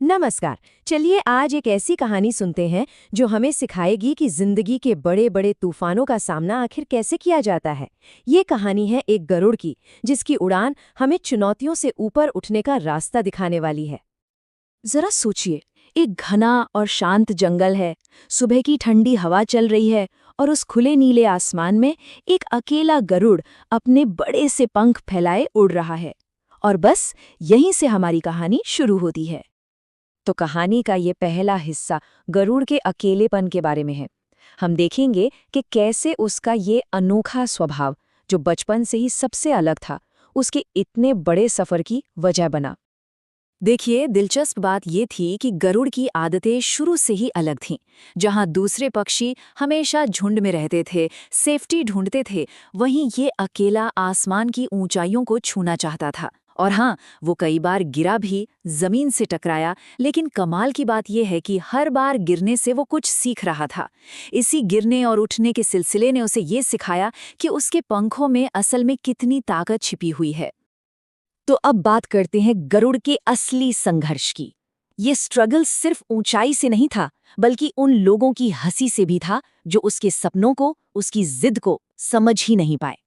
नमस्कार। चलिए आज एक ऐसी कहानी सुनते हैं जो हमें सिखाएगी कि जिंदगी के बड़े बड़े तूफानों का सामना आखिर कैसे किया जाता है। ये कहानी है एक गरुड़ की, जिसकी उड़ान हमें चुनौतियों से ऊपर उठने का रास्ता दिखाने वाली है। जरा सोचिए, एक घना और शांत जंगल है। सुबह की ठंडी हवा चल रही है और उस खुले नीले आसमान में एक अकेला गरुड़ अपने बड़े से पंख फैलाए उड़ रहा है। और बस यहीं से हमारी कहानी शुरू होती है। तो कहानी का ये पहला हिस्सा गरुड़ के अकेलेपन के बारे में है। हम देखेंगे कि कैसे उसका ये अनोखा स्वभाव, जो बचपन से ही सबसे अलग था, उसके इतने बड़े सफर की वजह बना। देखिए, दिलचस्प बात ये थी कि गरुड़ की आदतें शुरू से ही अलग थीं। जहां दूसरे पक्षी हमेशा झुंड में रहते थे, सेफ्टी ढूंढते थे, वहीं ये अकेला आसमान की ऊंचाइयों को छूना चाहता था। और हाँ, वो कई बार गिरा भी, जमीन से टकराया, लेकिन कमाल की बात यह है कि हर बार गिरने से वो कुछ सीख रहा था। इसी गिरने और उठने के सिलसिले ने उसे ये सिखाया कि उसके पंखों में असल में कितनी ताकत छिपी हुई है। तो अब बात करते हैं गरुड़ के असली संघर्ष की। ये स्ट्रगल सिर्फ ऊंचाई से नहीं था, बल्कि उन लोगों की हंसी से भी था जो उसके सपनों को, उसकी जिद को समझ ही नहीं पाए।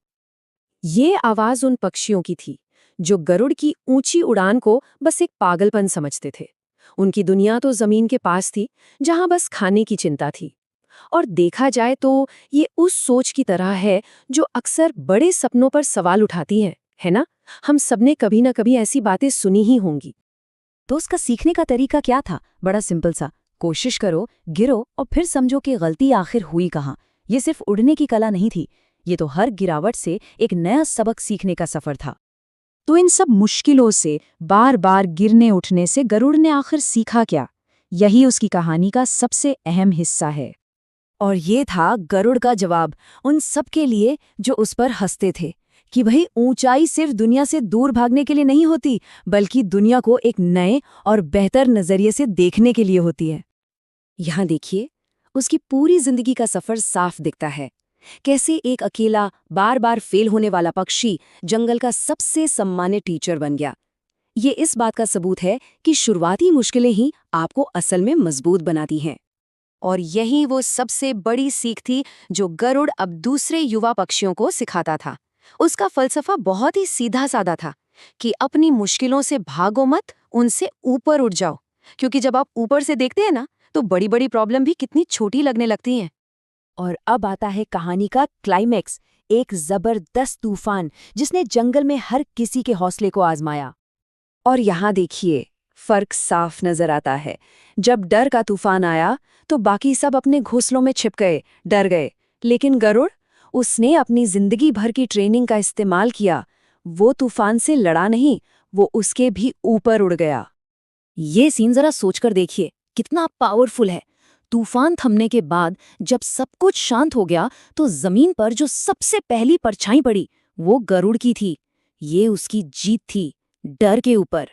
ये आवाज उन पक्षियों की थी जो गरुड़ की ऊंची उड़ान को बस एक पागलपन समझते थे। उनकी दुनिया तो जमीन के पास थी, जहां बस खाने की चिंता थी। और देखा जाए तो ये उस सोच की तरह है जो अक्सर बड़े सपनों पर सवाल उठाती है ना? हम सबने कभी ना कभी ऐसी बातें सुनी ही होंगी। तो उसका सीखने का तरीका क्या था? बड़ा सिंपल सा, कोशिश करो, गिरो और फिर समझो कि गलती आखिर हुई कहाँ। ये सिर्फ उड़ने की कला नहीं थी, ये तो हर गिरावट से एक नया सबक सीखने का सफर था। तो इन सब मुश्किलों से, बार बार गिरने उठने से गरुड़ ने आखिर सीखा क्या? यही उसकी कहानी का सबसे अहम हिस्सा है। और ये था गरुड़ का जवाब उन सब के लिए जो उस पर हंसते थे कि भाई, ऊंचाई सिर्फ दुनिया से दूर भागने के लिए नहीं होती, बल्कि दुनिया को एक नए और बेहतर नजरिए से देखने के लिए होती है। यहाँ देखिए, उसकी पूरी जिंदगी का सफर साफ दिखता है। कैसे एक अकेला, बार बार फेल होने वाला पक्षी जंगल का सबसे सम्मानित टीचर बन गया। ये इस बात का सबूत है कि शुरुआती मुश्किलें ही आपको असल में मजबूत बनाती हैं। और यही वो सबसे बड़ी सीख थी जो गरुड़ अब दूसरे युवा पक्षियों को सिखाता था। उसका फलसफा बहुत ही सीधा साधा था कि अपनी मुश्किलों से भागो मत, उनसे ऊपर उठ जाओ। क्योंकि जब आप ऊपर से देखते हैं ना, तो बड़ी बड़ी प्रॉब्लम भी कितनी छोटी लगने लगती हैं। और अब आता है कहानी का क्लाइमैक्स, एक जबरदस्त तूफान जिसने जंगल में हर किसी के हौसले को आजमाया। और यहाँ देखिए, फर्क साफ नजर आता है। जब डर का तूफान आया तो बाकी सब अपने घोंसलों में छिप गए, डर गए। लेकिन गरुड़, उसने अपनी जिंदगी भर की ट्रेनिंग का इस्तेमाल किया। वो तूफान से लड़ा नहीं, वो उसके भी ऊपर उड़ गया। ये सीन जरा सोचकर देखिए, कितना पावरफुल है। तूफान थमने के बाद जब सब कुछ शांत हो गया, तो जमीन पर जो सबसे पहली परछाई पड़ी, वो गरुड़ की थी। ये उसकी जीत थी, डर के ऊपर।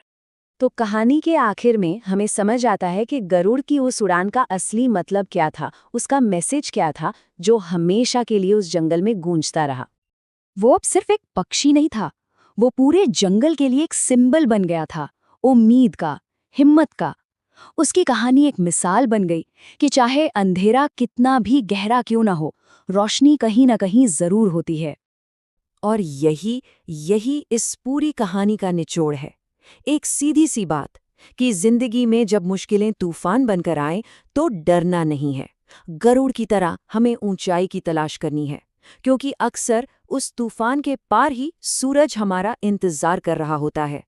तो कहानी के आखिर में हमें समझ आता है कि गरुड़ की उस उड़ान का असली मतलब क्या था, उसका मैसेज क्या था, जो हमेशा के लिए उस जंगल में गूंजता रहा। वो अब सिर्फ एक पक्षी नहीं था, वो पूरे जंगल के लिए एक सिंबल बन गया था, उम्मीद का, हिम्मत का। उसकी कहानी एक मिसाल बन गई कि चाहे अंधेरा कितना भी गहरा क्यों ना हो, रोशनी कहीं ना कहीं जरूर होती है। और यही यही इस पूरी कहानी का निचोड़ है। एक सीधी सी बात कि जिंदगी में जब मुश्किलें तूफान बनकर आएं, तो डरना नहीं है। गरुड़ की तरह हमें ऊंचाई की तलाश करनी है, क्योंकि अक्सर उस तूफान के पार ही सूरज हमारा इंतजार कर रहा होता है।